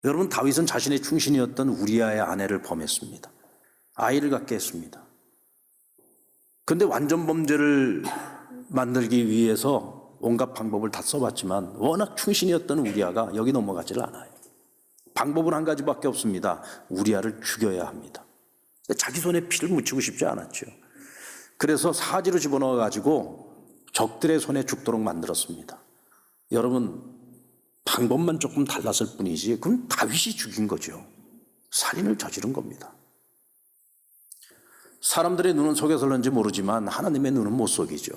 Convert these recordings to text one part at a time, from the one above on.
여러분, 다윗은 자신의 충신이었던 우리아의 아내를 범했습니다. 아이를 갖게 했습니다. 그런데 완전 범죄를 만들기 위해서 온갖 방법을 다 써봤지만 워낙 충신이었던 우리아가 여기 넘어가질 않아요. 방법은 한 가지밖에 없습니다. 우리아를 죽여야 합니다. 자기 손에 피를 묻히고 싶지 않았죠. 그래서 사지로 집어넣어 가지고 적들의 손에 죽도록 만들었습니다. 여러분, 방법만 조금 달랐을 뿐이지 그건 다윗이 죽인 거죠. 살인을 저지른 겁니다. 사람들의 눈은 속여서는지 모르지만 하나님의 눈은 못 속이죠.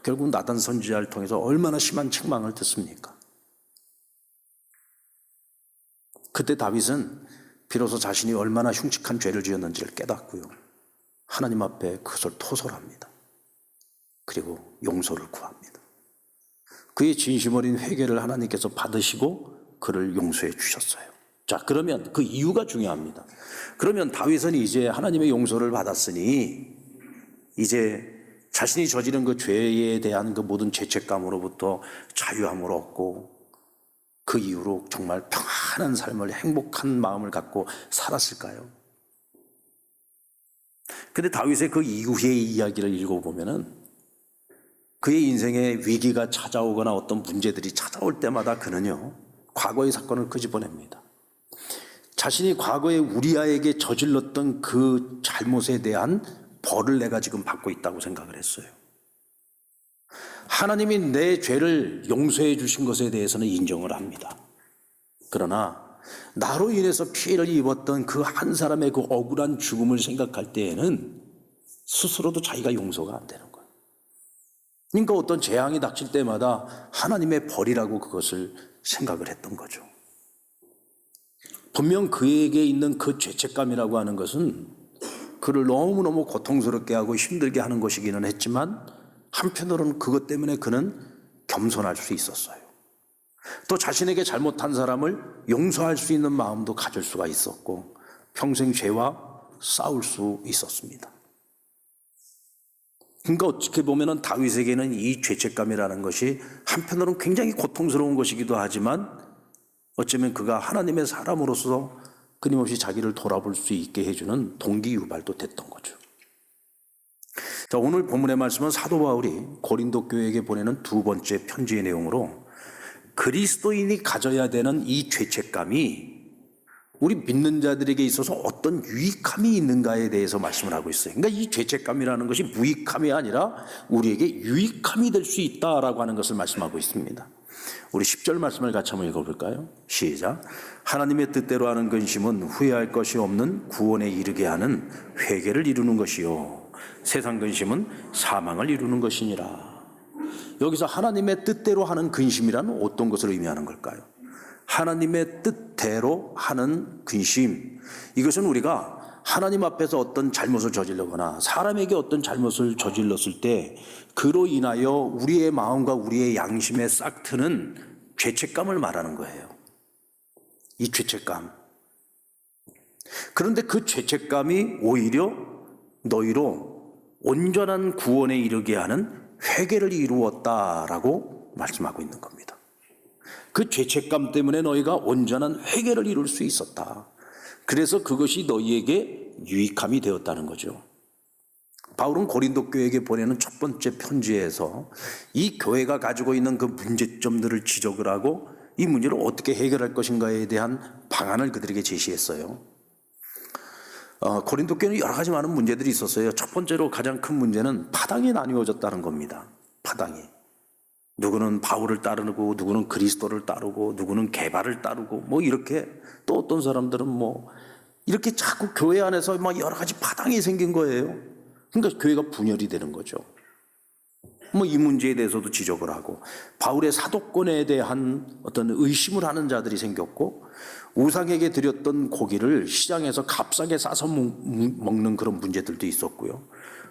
결국 나단 선지자를 통해서 얼마나 심한 책망을 듣습니까? 그때 다윗은 비로소 자신이 얼마나 흉측한 죄를 지었는지를 깨닫고요, 하나님 앞에 그것을 토설합니다. 그리고 용서를 구합니다. 그의 진심 어린 회개를 하나님께서 받으시고 그를 용서해 주셨어요. 자, 그러면 그 이유가 중요합니다. 그러면 다윗은 이제 하나님의 용서를 받았으니 이제 자신이 저지른 그 죄에 대한 그 모든 죄책감으로부터 자유함을 얻고 그 이후로 정말 평안한 삶을, 행복한 마음을 갖고 살았을까요? 근데 다윗의 그 이후의 이야기를 읽어보면은 그의 인생에 위기가 찾아오거나 어떤 문제들이 찾아올 때마다 그는요, 과거의 사건을 끄집어냅니다. 자신이 과거에 우리아에게 저질렀던 그 잘못에 대한 벌을 내가 지금 받고 있다고 생각을 했어요. 하나님이 내 죄를 용서해 주신 것에 대해서는 인정을 합니다. 그러나 나로 인해서 피해를 입었던 그 한 사람의 그 억울한 죽음을 생각할 때에는 스스로도 자기가 용서가 안 되는 거예요. 그러니까 어떤 재앙이 닥칠 때마다 하나님의 벌이라고 그것을 생각을 했던 거죠. 분명 그에게 있는 그 죄책감이라고 하는 것은 그를 너무너무 고통스럽게 하고 힘들게 하는 것이기는 했지만 한편으로는 그것 때문에 그는 겸손할 수 있었어요. 또 자신에게 잘못한 사람을 용서할 수 있는 마음도 가질 수가 있었고 평생 죄와 싸울 수 있었습니다. 그러니까 어떻게 보면 다윗에게는 이 죄책감이라는 것이 한편으로는 굉장히 고통스러운 것이기도 하지만 어쩌면 그가 하나님의 사람으로서 끊임없이 자기를 돌아볼 수 있게 해주는 동기 유발도 됐던 거죠. 자, 오늘 본문의 말씀은 사도 바울이 고린도 교회에게 보내는 두 번째 편지의 내용으로 그리스도인이 가져야 되는 이 죄책감이 우리 믿는 자들에게 있어서 어떤 유익함이 있는가에 대해서 말씀을 하고 있어요. 그러니까 이 죄책감이라는 것이 무익함이 아니라 우리에게 유익함이 될 수 있다라고 하는 것을 말씀하고 있습니다. 우리 10절 말씀을 같이 한번 읽어볼까요? 시작. 하나님의 뜻대로 하는 근심은 후회할 것이 없는 구원에 이르게 하는 회개를 이루는 것이요 세상 근심은 사망을 이루는 것이니라. 여기서 하나님의 뜻대로 하는 근심이란 어떤 것을 의미하는 걸까요? 하나님의 뜻대로 하는 근심, 이것은 우리가 하나님 앞에서 어떤 잘못을 저질러거나 사람에게 어떤 잘못을 저질렀을 때 그로 인하여 우리의 마음과 우리의 양심에 싹 트는 죄책감을 말하는 거예요. 이 죄책감. 그런데 그 죄책감이 오히려 너희로 온전한 구원에 이르게 하는 회개를 이루었다라고 말씀하고 있는 겁니다. 그 죄책감 때문에 너희가 온전한 회개를 이룰 수 있었다. 그래서 그것이 너희에게 유익함이 되었다는 거죠. 바울은 고린도 교회에게 보내는 첫 번째 편지에서 이 교회가 가지고 있는 그 문제점들을 지적을 하고 이 문제를 어떻게 해결할 것인가에 대한 방안을 그들에게 제시했어요. 고린도 교회는 여러 가지 많은 문제들이 있었어요. 첫 번째로 가장 큰 문제는 파당이 나뉘어졌다는 겁니다. 파당이. 누구는 바울을 따르고 누구는 그리스도를 따르고 누구는 게바를 따르고 뭐 이렇게, 또 어떤 사람들은 뭐 이렇게 자꾸 교회 안에서 막 여러 가지 파당이 생긴 거예요. 그러니까 교회가 분열이 되는 거죠. 뭐 이 문제에 대해서도 지적을 하고 바울의 사도권에 대한 어떤 의심을 하는 자들이 생겼고 우상에게 드렸던 고기를 시장에서 값싸게 싸서 먹는 그런 문제들도 있었고요.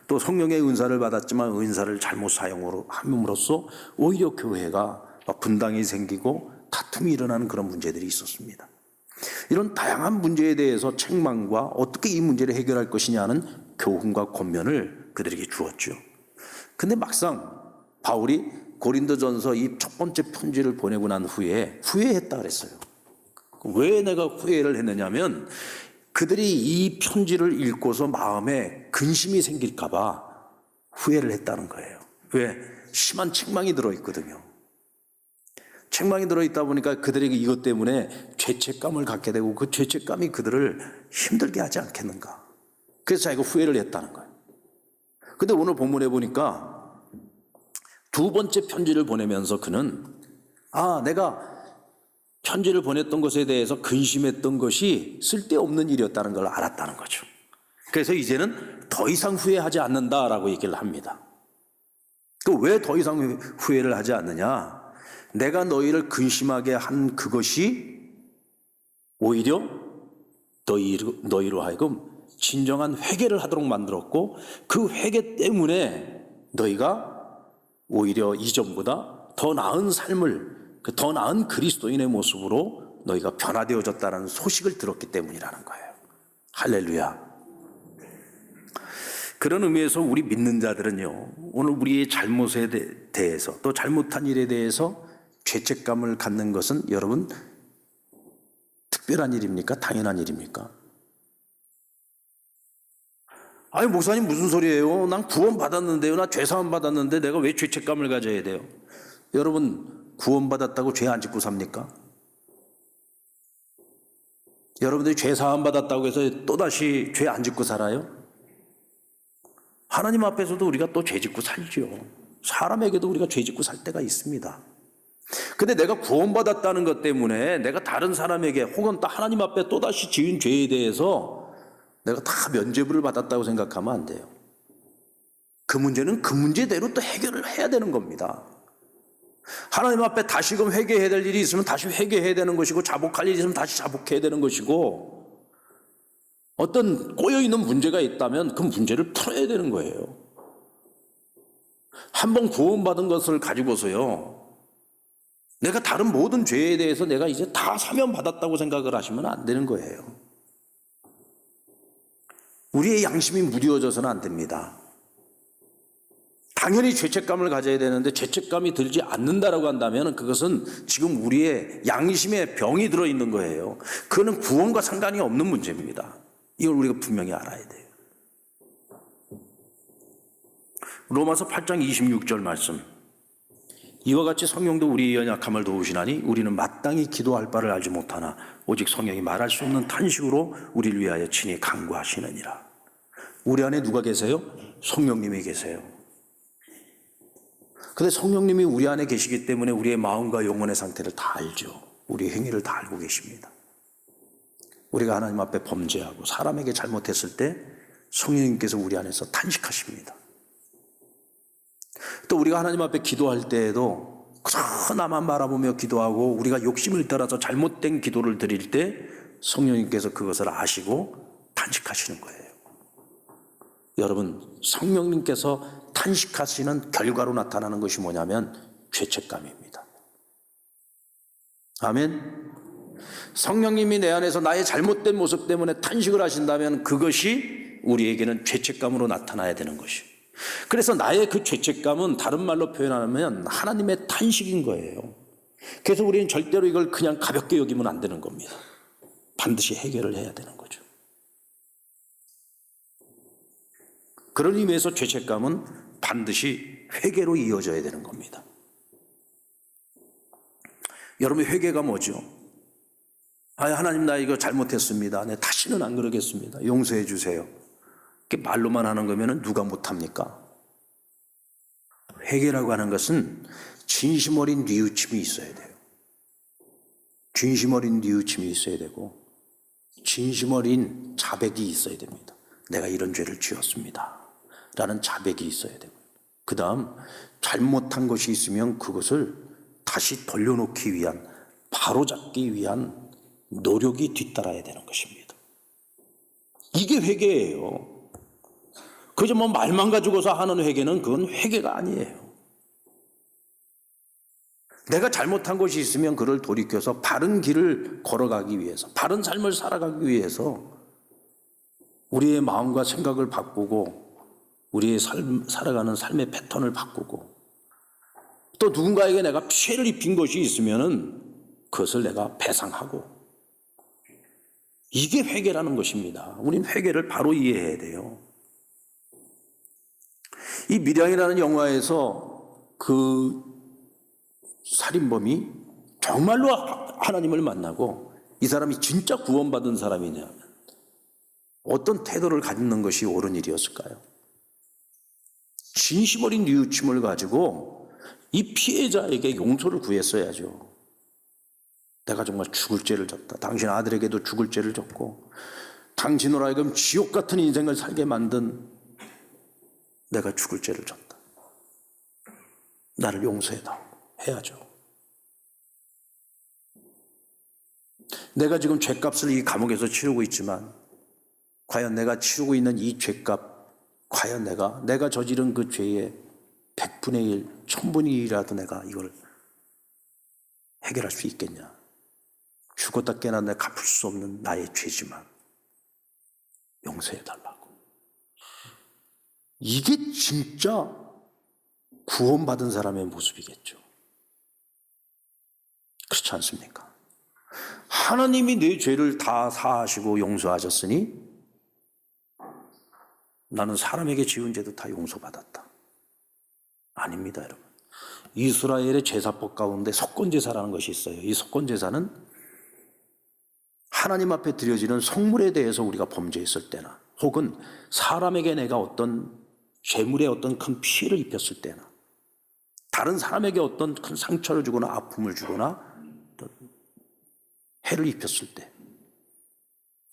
또 성령의 은사를 받았지만 은사를 잘못 사용함으로써 오히려 교회가 분당이 생기고 다툼이 일어나는 그런 문제들이 있었습니다. 이런 다양한 문제에 대해서 책망과 어떻게 이 문제를 해결할 것이냐는 교훈과 권면을 그들에게 주었죠. 근데 막상 바울이 고린도전서 이 첫 번째 편지를 보내고 난 후에 후회했다 그랬어요. 왜 내가 후회를 했느냐면 그들이 이 편지를 읽고서 마음에 근심이 생길까 봐 후회를 했다는 거예요. 왜? 심한 책망이 들어있거든요. 책망이 들어있다 보니까 그들에게 이것 때문에 죄책감을 갖게 되고 그 죄책감이 그들을 힘들게 하지 않겠는가. 그래서 자기가 후회를 했다는 거예요. 근데 오늘 본문에 보니까 두 번째 편지를 보내면서 그는 내가 편지를 보냈던 것에 대해서 근심했던 것이 쓸데없는 일이었다는 걸 알았다는 거죠. 그래서 이제는 더 이상 후회하지 않는다라고 얘기를 합니다. 왜 더 이상 후회를 하지 않느냐? 내가 너희를 근심하게 한 그것이 오히려 너희로 하여금 진정한 회개를 하도록 만들었고 그 회개 때문에 너희가 오히려 이전보다 더 나은 삶을 더 나은 그리스도인의 모습으로 너희가 변화되어졌다는 소식을 들었기 때문이라는 거예요. 할렐루야. 그런 의미에서 우리 믿는 자들은요, 오늘 우리의 잘못에 대해서 또 잘못한 일에 대해서 죄책감을 갖는 것은 여러분 특별한 일입니까? 당연한 일입니까? 아니 목사님 무슨 소리예요? 난 구원 받았는데요. 나 죄사함 받았는데 내가 왜 죄책감을 가져야 돼요? 여러분 구원 받았다고 죄 안 짓고 삽니까? 여러분들이 죄사함 받았다고 해서 또다시 죄 안 짓고 살아요? 하나님 앞에서도 우리가 또 죄 짓고 살죠. 사람에게도 우리가 죄 짓고 살 때가 있습니다. 근데 내가 구원받았다는 것 때문에 내가 다른 사람에게 혹은 또 하나님 앞에 또다시 지은 죄에 대해서 내가 다 면죄부를 받았다고 생각하면 안 돼요. 그 문제는 그 문제대로 또 해결을 해야 되는 겁니다. 하나님 앞에 다시금 회개해야 될 일이 있으면 다시 회개해야 되는 것이고 자복할 일이 있으면 다시 자복해야 되는 것이고 어떤 꼬여있는 문제가 있다면 그 문제를 풀어야 되는 거예요. 한번 구원받은 것을 가지고서요 내가 다른 모든 죄에 대해서 내가 이제 다 사면받았다고 생각을 하시면 안 되는 거예요. 우리의 양심이 무뎌져서는 안 됩니다. 당연히 죄책감을 가져야 되는데 죄책감이 들지 않는다라고 한다면 그것은 지금 우리의 양심에 병이 들어있는 거예요. 그거는 구원과 상관이 없는 문제입니다. 이걸 우리가 분명히 알아야 돼요. 로마서 8장 26절 말씀. 이와 같이 성령도 우리의 연약함을 도우시나니 우리는 마땅히 기도할 바를 알지 못하나 오직 성령이 말할 수 없는 탄식으로 우리를 위하여 친히 간구하시느니라. 우리 안에 누가 계세요? 성령님이 계세요. 근데 성령님이 우리 안에 계시기 때문에 우리의 마음과 영혼의 상태를 다 알죠. 우리의 행위를 다 알고 계십니다. 우리가 하나님 앞에 범죄하고 사람에게 잘못했을 때 성령님께서 우리 안에서 탄식하십니다. 또 우리가 하나님 앞에 기도할 때에도 그저 나만 바라보며 기도하고 우리가 욕심을 따라서 잘못된 기도를 드릴 때 성령님께서 그것을 아시고 탄식하시는 거예요. 여러분, 성령님께서 탄식하시는 결과로 나타나는 것이 뭐냐면 죄책감입니다. 아멘. 성령님이 내 안에서 나의 잘못된 모습 때문에 탄식을 하신다면 그것이 우리에게는 죄책감으로 나타나야 되는 것이에요. 그래서 나의 그 죄책감은 다른 말로 표현하면 하나님의 탄식인 거예요. 그래서 우리는 절대로 이걸 그냥 가볍게 여기면 안 되는 겁니다. 반드시 해결을 해야 되는 거죠. 그런 의미에서 죄책감은 반드시 회개로 이어져야 되는 겁니다. 여러분, 회개가 뭐죠? 하나님 나 이거 잘못했습니다. 네, 다시는 안 그러겠습니다. 용서해 주세요. 이렇게 말로만 하는 거면 누가 못합니까? 회개라고 하는 것은 진심 어린 뉘우침이 있어야 돼요. 진심 어린 뉘우침이 있어야 되고 진심 어린 자백이 있어야 됩니다. 내가 이런 죄를 지었습니다 라는 자백이 있어야 되고 그 다음 잘못한 것이 있으면 그것을 다시 돌려놓기 위한 바로잡기 위한 노력이 뒤따라야 되는 것입니다. 이게 회개예요. 그저 뭐 말만 가지고서 하는 회개는 그건 회개가 아니에요. 내가 잘못한 것이 있으면 그를 돌이켜서 바른 길을 걸어가기 위해서 바른 삶을 살아가기 위해서 우리의 마음과 생각을 바꾸고 우리의 살아가는 삶의 패턴을 바꾸고 또 누군가에게 내가 피해를 입힌 것이 있으면 그것을 내가 배상하고 이게 회개라는 것입니다. 우린 회개를 바로 이해해야 돼요. 이 미량이라는 영화에서 그 살인범이 정말로 하나님을 만나고 이 사람이 진짜 구원받은 사람이냐, 어떤 태도를 갖는 것이 옳은 일이었을까요? 진심 어린 뉘우침을 가지고 이 피해자에게 용서를 구했어야죠. 내가 정말 죽을 죄를 졌다. 당신 아들에게도 죽을 죄를 졌고 당신으로 하여금 지옥 같은 인생을 살게 만든 내가 죽을 죄를 졌다. 나를 용서해달라고 해야죠. 내가 지금 죄값을 이 감옥에서 치르고 있지만 과연 내가 치르고 있는 이 죄값, 과연 내가 저지른 그 죄의 100분의 1, 1000분의 1이라도 내가 이걸 해결할 수 있겠냐? 죽었다 깨어나 갚을 수 없는 나의 죄지만 용서해달라고. 이게 진짜 구원받은 사람의 모습이겠죠. 그렇지 않습니까? 하나님이 내 죄를 다 사하시고 용서하셨으니 나는 사람에게 지은 죄도 다 용서받았다. 아닙니다, 여러분. 이스라엘의 제사법 가운데 속건제사라는 것이 있어요. 이 속건제사는 하나님 앞에 드려지는 성물에 대해서 우리가 범죄했을 때나 혹은 사람에게 내가 어떤 재물에 어떤 큰 피해를 입혔을 때나 다른 사람에게 어떤 큰 상처를 주거나 아픔을 주거나 해를 입혔을 때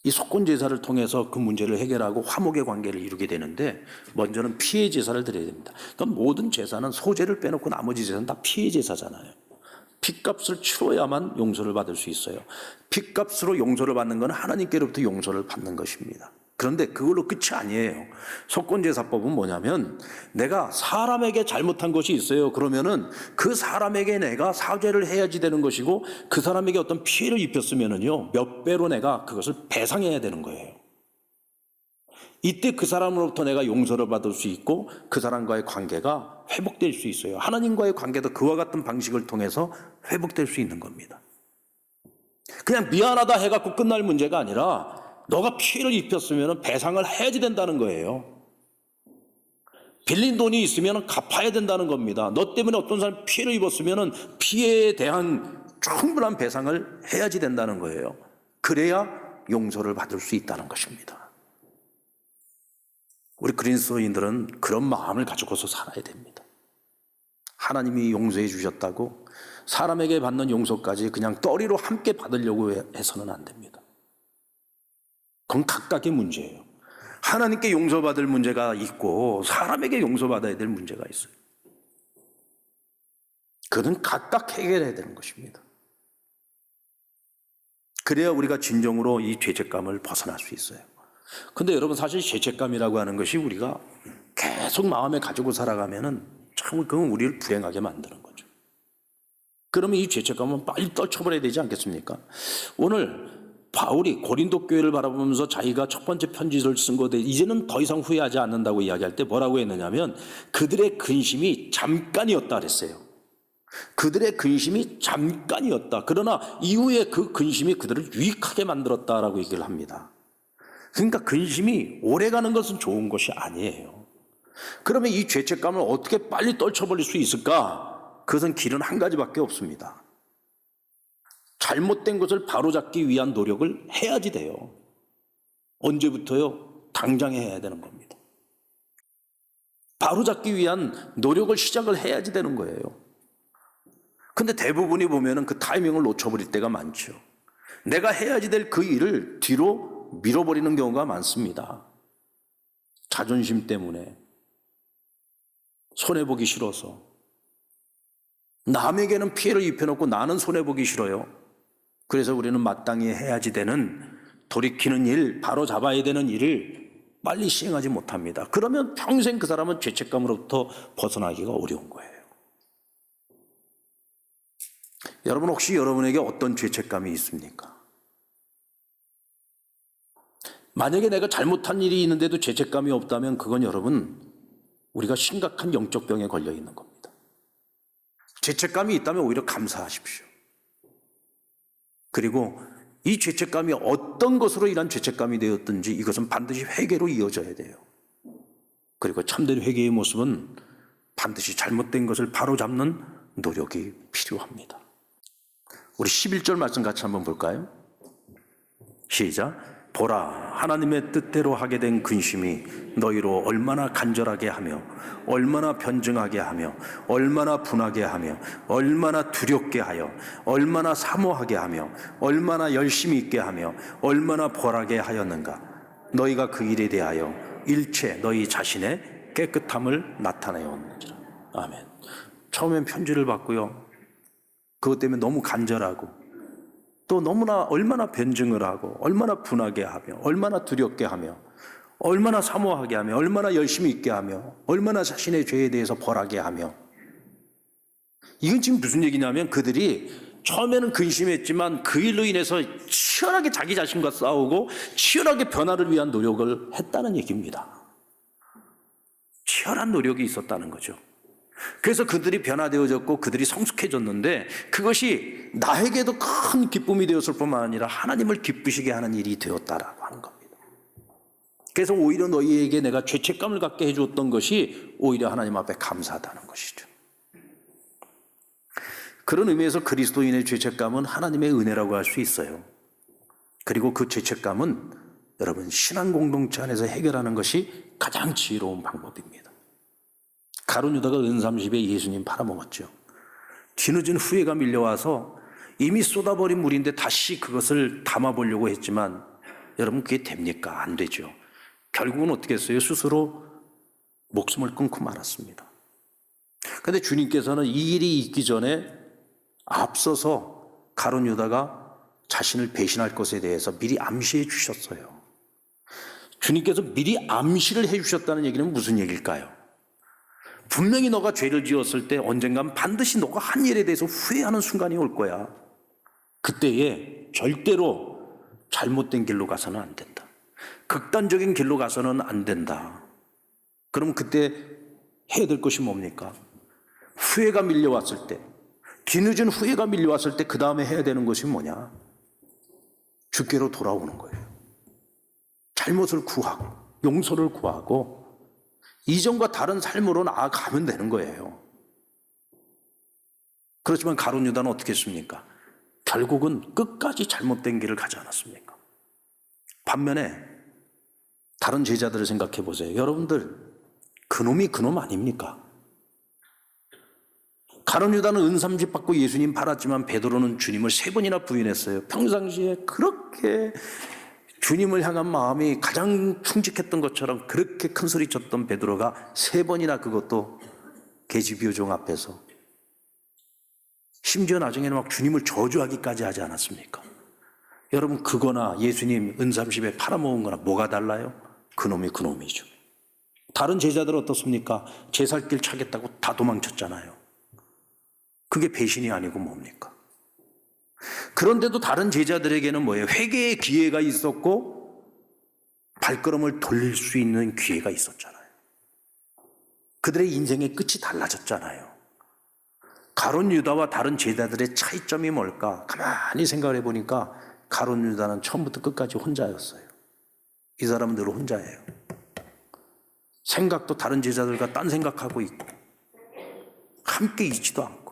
이 속건제사를 통해서 그 문제를 해결하고 화목의 관계를 이루게 되는데 먼저는 피해 제사를 드려야 됩니다. 그러니까 모든 제사는 소제를 빼놓고 나머지 제사는 다 피해 제사잖아요. 핏값을 치러야만 용서를 받을 수 있어요. 핏값으로 용서를 받는 건 하나님께로부터 용서를 받는 것입니다. 그런데 그걸로 끝이 아니에요. 속건제사법은 뭐냐면 내가 사람에게 잘못한 것이 있어요. 그러면은 그 사람에게 내가 사죄를 해야지 되는 것이고 그 사람에게 어떤 피해를 입혔으면은요 몇 배로 내가 그것을 배상해야 되는 거예요. 이때 그 사람으로부터 내가 용서를 받을 수 있고 그 사람과의 관계가 회복될 수 있어요. 하나님과의 관계도 그와 같은 방식을 통해서 회복될 수 있는 겁니다. 그냥 미안하다 해갖고 끝날 문제가 아니라 너가 피해를 입혔으면 배상을 해야지 된다는 거예요. 빌린 돈이 있으면 갚아야 된다는 겁니다. 너 때문에 어떤 사람이 피해를 입었으면 피해에 대한 충분한 배상을 해야지 된다는 거예요. 그래야 용서를 받을 수 있다는 것입니다. 우리 그리스도인들은 그런 마음을 가지고서 살아야 됩니다. 하나님이 용서해 주셨다고 사람에게 받는 용서까지 그냥 떠리로 함께 받으려고 해서는 안 됩니다. 그건 각각의 문제예요. 하나님께 용서받을 문제가 있고 사람에게 용서받아야 될 문제가 있어요. 그건 각각 해결해야 되는 것입니다. 그래야 우리가 진정으로 이 죄책감을 벗어날 수 있어요. 근데 여러분 사실 죄책감이라고 하는 것이 우리가 계속 마음에 가지고 살아가면은 참 그건 우리를 불행하게 만드는 거죠. 그러면 이 죄책감은 빨리 떨쳐버려야 되지 않겠습니까? 오늘 바울이 고린도 교회를 바라보면서 자기가 첫 번째 편지를 쓴 것에 이제는 더 이상 후회하지 않는다고 이야기할 때 뭐라고 했느냐면 그들의 근심이 잠깐이었다 그랬어요. 그들의 근심이 잠깐이었다. 그러나 이후에 그 근심이 그들을 유익하게 만들었다라고 얘기를 합니다. 그러니까 근심이 오래가는 것은 좋은 것이 아니에요. 그러면 이 죄책감을 어떻게 빨리 떨쳐버릴 수 있을까? 그것은 길은 한 가지밖에 없습니다. 잘못된 것을 바로잡기 위한 노력을 해야지 돼요. 언제부터요? 당장 해야 되는 겁니다. 바로잡기 위한 노력을 시작을 해야지 되는 거예요. 근데 대부분이 보면은 그 타이밍을 놓쳐버릴 때가 많죠. 내가 해야지 될 그 일을 뒤로 밀어버리는 경우가 많습니다. 자존심 때문에, 손해보기 싫어서. 남에게는 피해를 입혀놓고 나는 손해보기 싫어요. 그래서 우리는 마땅히 해야지 되는 돌이키는 일, 바로 잡아야 되는 일을 빨리 시행하지 못합니다. 그러면 평생 그 사람은 죄책감으로부터 벗어나기가 어려운 거예요. 여러분 혹시 여러분에게 어떤 죄책감이 있습니까? 만약에 내가 잘못한 일이 있는데도 죄책감이 없다면 그건 여러분 우리가 심각한 영적 병에 걸려 있는 겁니다. 죄책감이 있다면 오히려 감사하십시오. 그리고 이 죄책감이 어떤 것으로 인한 죄책감이 되었든지 이것은 반드시 회개로 이어져야 돼요. 그리고 참된 회개의 모습은 반드시 잘못된 것을 바로잡는 노력이 필요합니다. 우리 11절 말씀 같이 한번 볼까요? 시작. 보라, 하나님의 뜻대로 하게 된 근심이 너희로 얼마나 간절하게 하며 얼마나 변증하게 하며 얼마나 분하게 하며 얼마나 두렵게 하여 얼마나 사모하게 하며 얼마나 열심히 있게 하며 얼마나 벌하게 하였는가. 너희가 그 일에 대하여 일체 너희 자신의 깨끗함을 나타내었느니라. 아멘. 처음엔 편지를 받고요, 그것 때문에 너무 간절하고 또 너무나 얼마나 변증을 하고 얼마나 분하게 하며 얼마나 두렵게 하며 얼마나 사모하게 하며 얼마나 열심히 있게 하며 얼마나 자신의 죄에 대해서 벌하게 하며. 이건 지금 무슨 얘기냐면 그들이 처음에는 근심했지만 그 일로 인해서 치열하게 자기 자신과 싸우고 치열하게 변화를 위한 노력을 했다는 얘기입니다. 치열한 노력이 있었다는 거죠. 그래서 그들이 변화되어졌고 그들이 성숙해졌는데 그것이 나에게도 큰 기쁨이 되었을 뿐만 아니라 하나님을 기쁘시게 하는 일이 되었다라고 하는 겁니다. 그래서 오히려 너희에게 내가 죄책감을 갖게 해주었던 것이 오히려 하나님 앞에 감사하다는 것이죠. 그런 의미에서 그리스도인의 죄책감은 하나님의 은혜라고 할 수 있어요. 그리고 그 죄책감은 여러분 신앙 공동체 안에서 해결하는 것이 가장 지혜로운 방법입니다. 가룟 유다가 은삼십에 예수님 팔아먹었죠. 뒤늦은 후회가 밀려와서 이미 쏟아버린 물인데 다시 그것을 담아보려고 했지만 여러분 그게 됩니까? 안 되죠. 결국은 어떻게 했어요? 스스로 목숨을 끊고 말았습니다. 그런데 주님께서는 이 일이 있기 전에 앞서서 가룟 유다가 자신을 배신할 것에 대해서 미리 암시해 주셨어요. 주님께서 미리 암시를 해 주셨다는 얘기는 무슨 얘기일까요? 분명히 너가 죄를 지었을 때 언젠간 반드시 너가 한 일에 대해서 후회하는 순간이 올 거야. 그때에 절대로 잘못된 길로 가서는 안 된다. 극단적인 길로 가서는 안 된다. 그럼 그때 해야 될 것이 뭡니까? 후회가 밀려왔을 때, 뒤늦은 후회가 밀려왔을 때 그 다음에 해야 되는 것이 뭐냐? 주께로 돌아오는 거예요. 잘못을 구하고 용서를 구하고 이전과 다른 삶으로 나아가면 되는 거예요. 그렇지만 가룟 유다는 어떻게 했습니까? 결국은 끝까지 잘못된 길을 가지 않았습니까? 반면에 다른 제자들을 생각해 보세요. 여러분들 그놈이 그놈 아닙니까? 가룟 유다는 은삼십 받고 예수님 팔았지만 베드로는 주님을 3번이나 부인했어요. 평상시에 그렇게 주님을 향한 마음이 가장 충직했던 것처럼 그렇게 큰 소리 쳤던 베드로가 3번이나 그것도 계집교종 앞에서, 심지어 나중에는 막 주님을 저주하기까지 하지 않았습니까? 여러분 그거나 예수님 은삼십에 팔아먹은 거나 뭐가 달라요? 그놈이 그놈이죠. 다른 제자들은 어떻습니까? 제 살 길 차겠다고 다 도망쳤잖아요. 그게 배신이 아니고 뭡니까? 그런데도 다른 제자들에게는 뭐예요? 회개의 기회가 있었고 발걸음을 돌릴 수 있는 기회가 있었잖아요. 그들의 인생의 끝이 달라졌잖아요. 가룟 유다와 다른 제자들의 차이점이 뭘까? 가만히 생각을 해보니까 가룟 유다는 처음부터 끝까지 혼자였어요. 이 사람은 늘 혼자예요. 생각도 다른 제자들과 딴 생각하고 있고 함께 있지도 않고.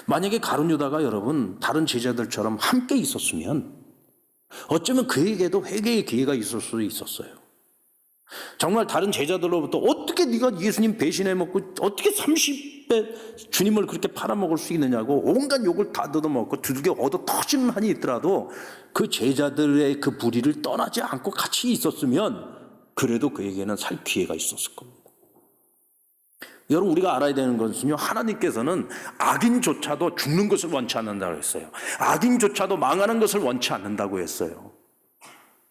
만약에 가룟 유다가 여러분 다른 제자들처럼 함께 있었으면 어쩌면 그에게도 회개의 기회가 있을 수도 있었어요. 정말 다른 제자들로부터 어떻게 네가 예수님 배신해 먹고 어떻게 30배 주님을 그렇게 팔아먹을 수 있느냐고 온갖 욕을 다 뜯어먹고 두들겨 얻어 터지는 한이 있더라도 그 제자들의 그 불의를 떠나지 않고 같이 있었으면 그래도 그에게는 살 기회가 있었을 겁니다. 여러분 우리가 알아야 되는 것은요, 하나님께서는 악인조차도 죽는 것을 원치 않는다고 했어요. 악인조차도 망하는 것을 원치 않는다고 했어요.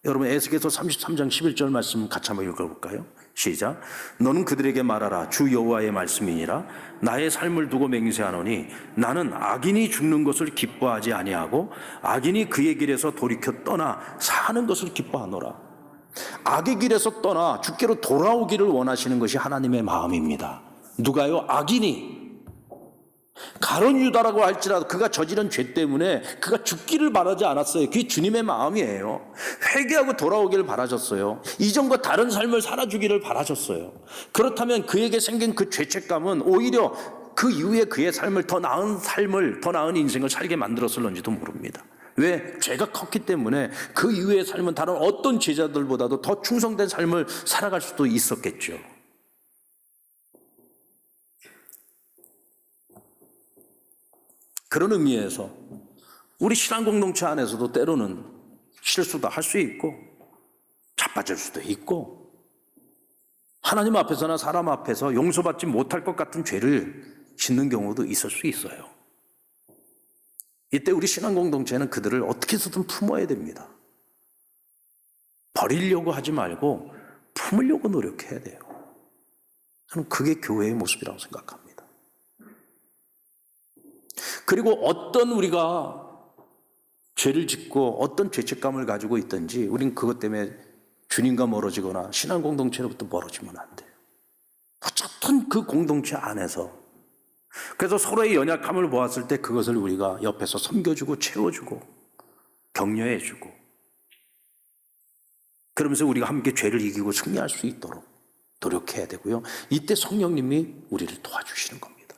여러분 에스겔서 33장 11절 말씀 같이 한번 읽어볼까요? 시작. 너는 그들에게 말하라. 주 여호와의 말씀이니라. 나의 삶을 두고 맹세하노니 나는 악인이 죽는 것을 기뻐하지 아니하고 악인이 그의 길에서 돌이켜 떠나 사는 것을 기뻐하노라. 악의 길에서 떠나 주께로 돌아오기를 원하시는 것이 하나님의 마음입니다. 누가요? 악인이. 가룟 유다라고 할지라도 그가 저지른 죄 때문에 그가 죽기를 바라지 않았어요. 그게 주님의 마음이에요. 회개하고 돌아오기를 바라셨어요. 이전과 다른 삶을 살아주기를 바라셨어요. 그렇다면 그에게 생긴 그 죄책감은 오히려 그 이후에 그의 삶을 더 나은 인생을 살게 만들었을런지도 모릅니다. 왜? 죄가 컸기 때문에 그 이후의 삶은 다른 어떤 제자들보다도 더 충성된 삶을 살아갈 수도 있었겠죠. 그런 의미에서 우리 신앙 공동체 안에서도 때로는 실수도 할 수 있고 자빠질 수도 있고 하나님 앞에서나 사람 앞에서 용서받지 못할 것 같은 죄를 짓는 경우도 있을 수 있어요. 이때 우리 신앙 공동체는 그들을 어떻게 해서든 품어야 됩니다. 버리려고 하지 말고 품으려고 노력해야 돼요. 저는 그게 교회의 모습이라고 생각합니다. 그리고 어떤 우리가 죄를 짓고 어떤 죄책감을 가지고 있든지 우린 그것 때문에 주님과 멀어지거나 신앙 공동체로부터 멀어지면 안 돼요. 어쨌든 그 공동체 안에서 그래서 서로의 연약함을 보았을 때 그것을 우리가 옆에서 섬겨주고 채워주고 격려해주고 그러면서 우리가 함께 죄를 이기고 승리할 수 있도록 노력해야 되고요. 이때 성령님이 우리를 도와주시는 겁니다.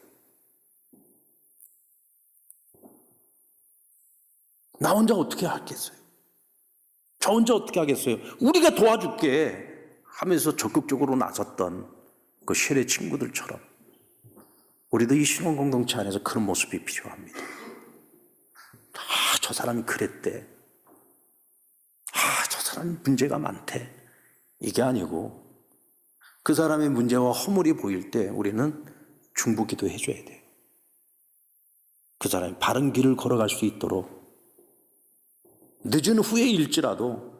나 혼자 어떻게 하겠어요? 저 혼자 어떻게 하겠어요? 우리가 도와줄게 하면서 적극적으로 나섰던 그 쉘의 친구들처럼 우리도 이 신혼 공동체 안에서 그런 모습이 필요합니다. 저 사람이 그랬대. 저 사람이 문제가 많대. 이게 아니고 그 사람의 문제와 허물이 보일 때 우리는 중보기도 해줘야 돼요. 그 사람이 바른 길을 걸어갈 수 있도록 늦은 후에일지라도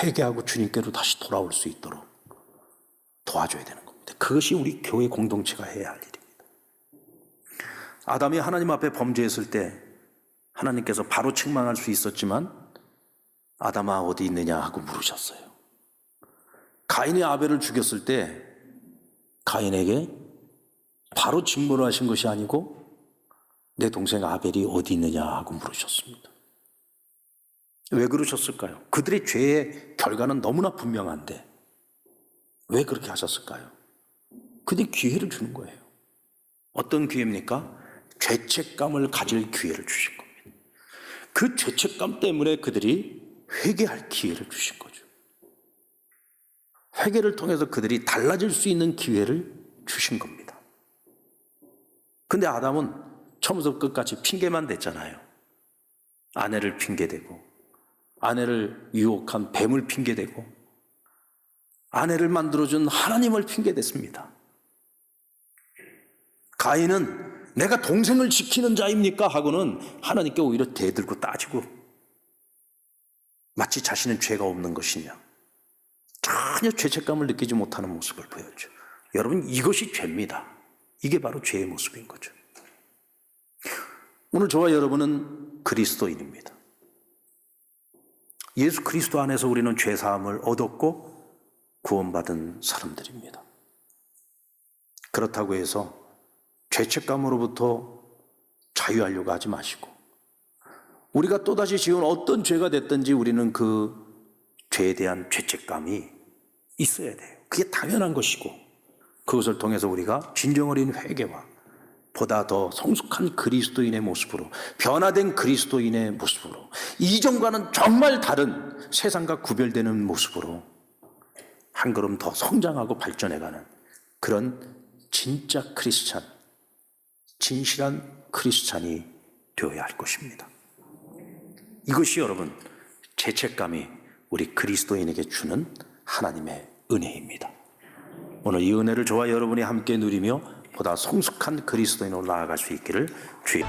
회개하고 주님께로 다시 돌아올 수 있도록 도와줘야 되는 겁니다. 그것이 우리 교회 공동체가 해야 할 일입니다. 아담이 하나님 앞에 범죄했을 때 하나님께서 바로 책망할 수 있었지만 아담아 어디 있느냐 하고 물으셨어요. 가인이 아벨을 죽였을 때 가인에게 바로 직무를 하신 것이 아니고 내 동생 아벨이 어디 있느냐 하고 물으셨습니다. 왜 그러셨을까요? 그들의 죄의 결과는 너무나 분명한데 왜 그렇게 하셨을까요? 그들이 기회를 주는 거예요. 어떤 기회입니까? 죄책감을 가질 기회를 주신 겁니다. 그 죄책감 때문에 그들이 회개할 기회를 주신 거죠. 회개를 통해서 그들이 달라질 수 있는 기회를 주신 겁니다. 근데 아담은 처음부터 끝까지 핑계만 댔잖아요. 아내를 핑계대고 아내를 유혹한 뱀을 핑계대고 아내를 만들어준 하나님을 핑계댔습니다. 가인은 내가 동생을 지키는 자입니까? 하고는 하나님께 오히려 대들고 따지고 마치 자신은 죄가 없는 것이냐 전혀 죄책감을 느끼지 못하는 모습을 보였죠. 여러분 이것이 죄입니다. 이게 바로 죄의 모습인 거죠. 오늘 저와 여러분은 그리스도인입니다. 예수 그리스도 안에서 우리는 죄사함을 얻었고 구원받은 사람들입니다. 그렇다고 해서 죄책감으로부터 자유하려고 하지 마시고 우리가 또다시 지은 어떤 죄가 됐든지 우리는 그 죄에 대한 죄책감이 있어야 돼요. 그게 당연한 것이고 그것을 통해서 우리가 진정 어린 회개와 보다 더 성숙한 그리스도인의 모습으로 변화된 그리스도인의 모습으로 이전과는 정말 다른 세상과 구별되는 모습으로 한 걸음 더 성장하고 발전해가는 그런 진짜 크리스찬, 진실한 크리스찬이 되어야 할 것입니다. 이것이 여러분 죄책감이 우리 그리스도인에게 주는 하나님의 은혜입니다. 오늘 이 은혜를 저와 여러분이 함께 누리며 보다 성숙한 그리스도인으로 나아갈 수 있기를 주의